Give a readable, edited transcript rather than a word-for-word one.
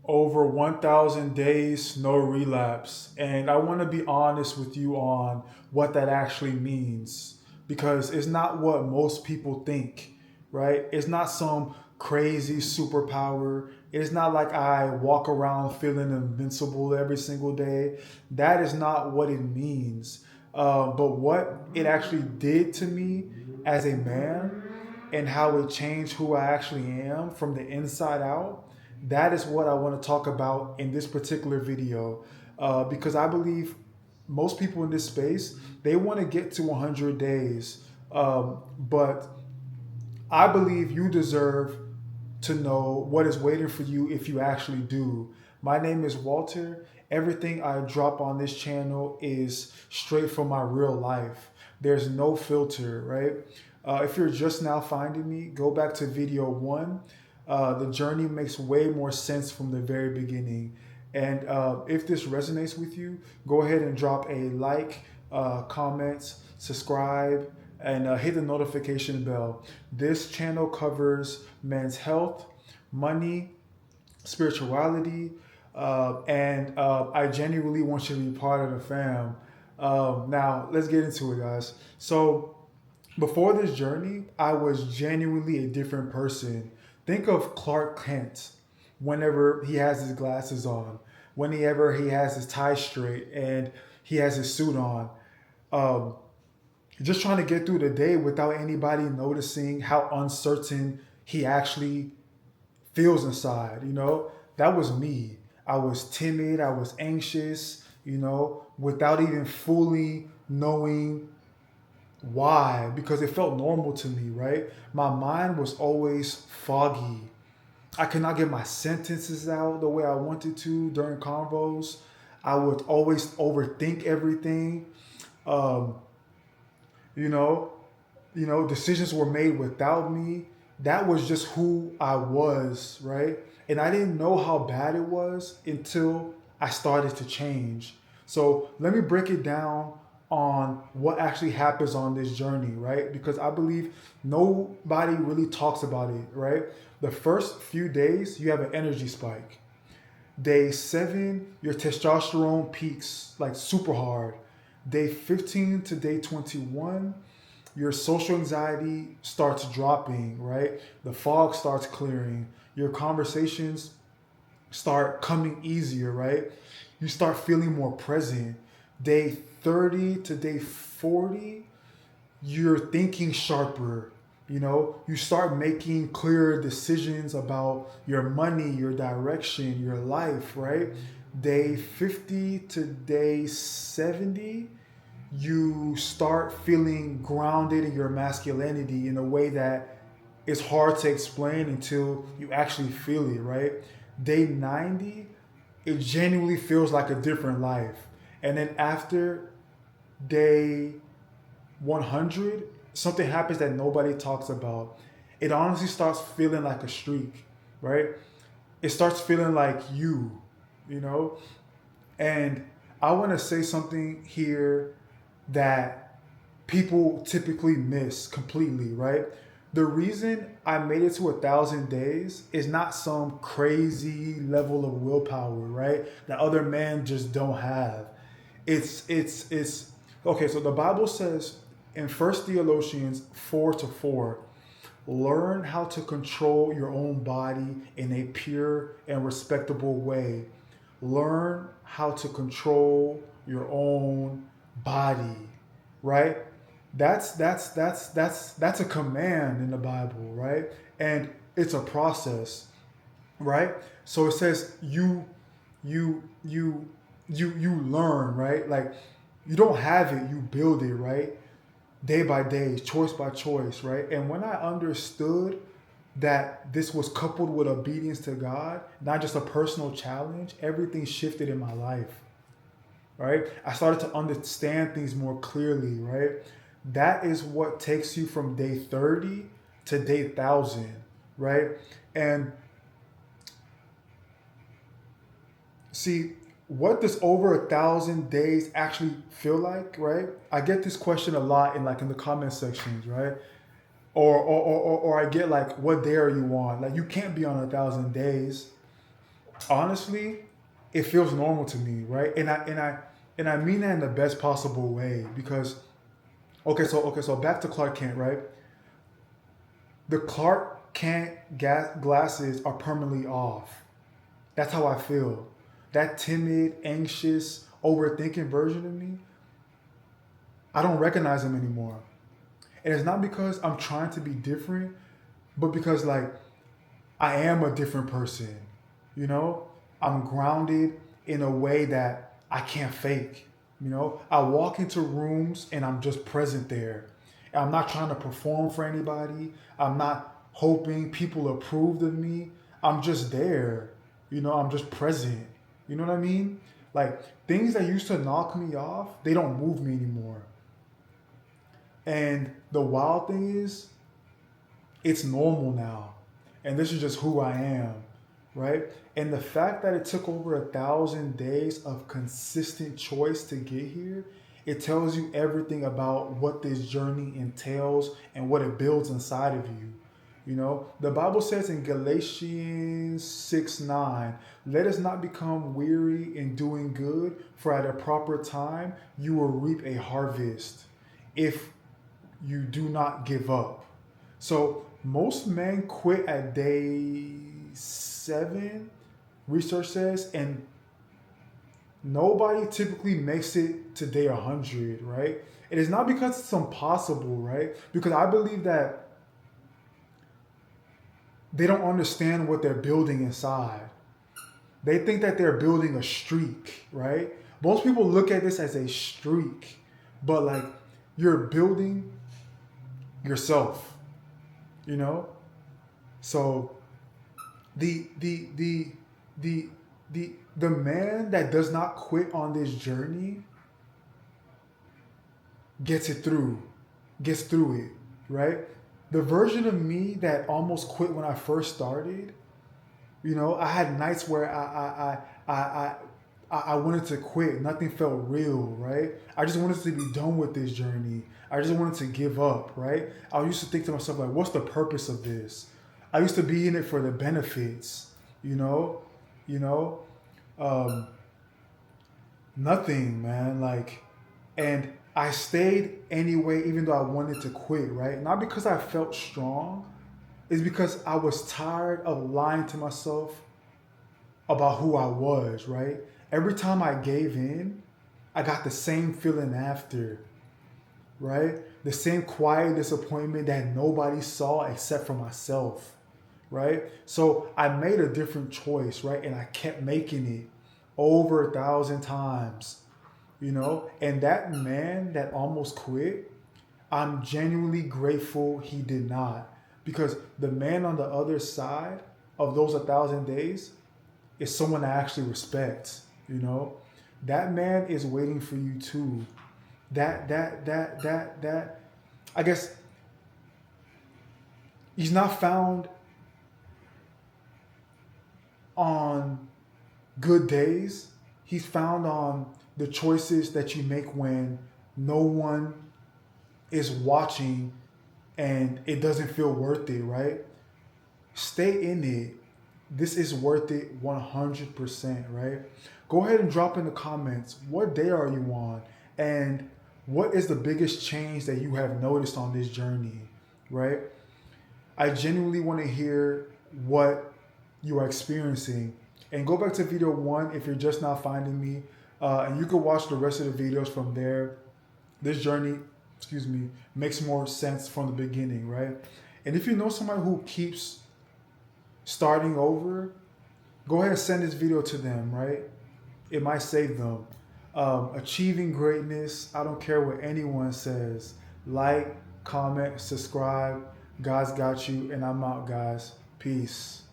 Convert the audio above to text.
Over 1,000 days, no relapse. And I want to be honest with you on what that actually means because it's not what most people think, right? It's not some crazy superpower. It's not like I walk around feeling invincible every single day. That is not what it means. But what it actually did to me as a man and how it changed who I actually am from the inside out, that is what I want to talk about in this particular video. Because I believe most people in this space, they want to get to 100 days. But I believe you deserve to know what is waiting for you if you actually do. My name is Walter. Everything I drop on this channel is straight from my real life. There's no filter, right? If you're just now finding me, go back to video one. The journey makes way more sense from the very beginning. And if this resonates with you, go ahead and drop a like, comment, subscribe, and hit the notification bell. This channel covers men's health, money, spirituality, and I genuinely want you to be part of the fam. Now, let's get into it, guys. So, before this journey, I was genuinely a different person. Think of Clark Kent whenever he has his glasses on, whenever he has his tie straight and he has his suit on. Um, just trying to get through the day without anybody noticing how uncertain he actually feels inside. That was me. I was timid, I was anxious, without even fully knowing why, because it felt normal to me, right? My mind was always foggy. I could not get my sentences out the way I wanted to during convos. I would always overthink everything. Um, you know, decisions were made without me. That was just who I was, right? And I didn't know how bad it was until I started to change. So let me break it down on what actually happens on this journey, right? Because I believe nobody really talks about it, right? The first few days, you have an energy spike. Day 7, your testosterone peaks like super hard. Day 15 to day 21, your social anxiety starts dropping, right? The fog starts clearing. Your conversations start coming easier, right? You start feeling more present. Day 30 to day 40, you're thinking sharper. You start making clearer decisions about your money, your direction, your life, right? Day 50 to day 70, you start feeling grounded in your masculinity in a way that is hard to explain until you actually feel it, right? Day 90, it genuinely feels like a different life. And then after day 100, something happens that nobody talks about. It honestly starts feeling like a streak, right? It starts feeling like you know? And I want to say something here that people typically miss completely, right? The reason I made it to 1,000 days is not some crazy level of willpower, right? That other men just don't have. It's okay. So the Bible says in First Thessalonians 4:4, learn how to control your own body in a pure and respectable way. Learn how to control your own body, right? That's a command in the Bible, right? And it's a process, right? So it says you learn, right? Like you don't have it, you build it, right? Day by day, choice by choice, right? And when I understood that this was coupled with obedience to God, not just a personal challenge, everything shifted in my life, right? I started to understand things more clearly, right? That is what takes you from day 30 to day 1,000, right? And see, what does over 1,000 days actually feel like, right? I get this question a lot in the comment sections, right? Or I get like, what day are you on? Like you can't be on 1,000 days. honestly, it feels normal to me, right? And I mean that in the best possible way because so back to Clark Kent, right? The Clark Kent glasses are permanently off. That's how I feel. That timid, anxious, overthinking version of me, I don't recognize them anymore. And it's not because I'm trying to be different, but because like I am a different person. You know, I'm grounded in a way that I can't fake. You know, I walk into rooms and I'm just present there. I'm not trying to perform for anybody. I'm not hoping people approve of me. I'm just there. You know, I'm just present. You know what I mean? Like things that used to knock me off, they don't move me anymore. And the wild thing is, it's normal now. And this is just who I am, right? And the fact that it took over 1,000 days of consistent choice to get here, it tells you everything about what this journey entails and what it builds inside of you. You know, the Bible says in Galatians 6:9, let us not become weary in doing good, for at a proper time you will reap a harvest if you do not give up. So most men quit at day 7, research says, and nobody typically makes it to day 100, right? It is not because it's impossible, right? Because I believe that they don't understand what they're building inside. They think that they're building a streak, right? Most people look at this as a streak, but like you're building yourself, you know? So the the the man that does not quit on this journey gets it through, gets through it, right? The version of me that almost quit when I first started, you know, I had nights where I wanted to quit. Nothing felt real, right? I just wanted to be done with this journey. I just wanted to give up, right? I used to think to myself like, what's the purpose of this? I used to be in it for the benefits, you know, you know, um, nothing, man. Like, and I stayed anyway, even though I wanted to quit, right? Not because I felt strong, it's because I was tired of lying to myself about who I was, right? Every time I gave in, I got the same feeling after, right? The same quiet disappointment that nobody saw except for myself, right? So I made a different choice, right? And I kept making it over 1,000 times, you know? And that man that almost quit, I'm genuinely grateful he did not. Because the man on the other side of those 1,000 days is someone I actually respect, you know? That man is waiting for you too. That I guess he's not found on good days. He's found on the choices that you make when no one is watching and it doesn't feel worth it, right? Stay in it. This is worth it 100%, right? Go ahead and drop in the comments what day are you on and what is the biggest change that you have noticed on this journey, right? I genuinely want to hear what you are experiencing. And go back to video 1 if you're just now finding me. And you can watch the rest of the videos from there. This journey, makes more sense from the beginning, right? And if you know somebody who keeps starting over, go ahead and send this video to them, right? It might save them. Achieving greatness, I don't care what anyone says. Like, comment, subscribe. God's got you, and I'm out, guys. Peace.